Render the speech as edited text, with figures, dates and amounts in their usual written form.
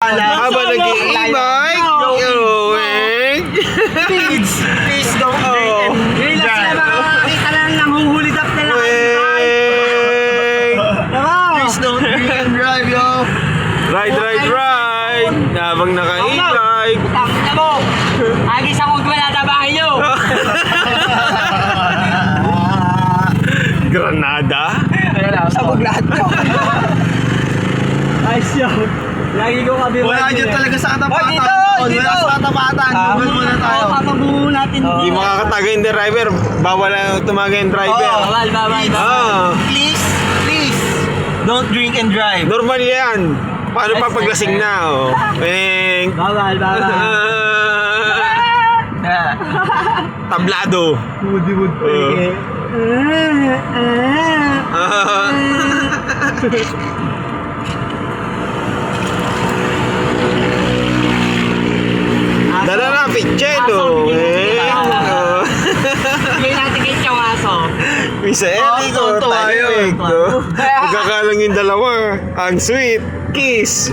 Habang nag-i-e-bike, Please don't drink and Relax na makakakita lang ng huhulid up na lang. Please don't drink and drive, yo. Ride. Habang naka-e-bike. Tangina mo! Agis akong granada bahay nyo! Granada? Sabog lahat ko. Ayos yun. Lagi ko kami. Wala dyan talaga sa katapatan. Dito. Wala sa katapatan. Google muna tayo. Papabuho natin. Hindi makakataga yung driver. Bawal na tumaga yung driver. Bawal. Please, don't drink and drive. Normal yan. Paano pa paglasing na? Bawal. Tablado. Wood. Dala na, pichelo. Bigay natin kay Chong aso. Misa Eric o tayo. Magkakalang yung dalawa. Ang sweet. Kiss.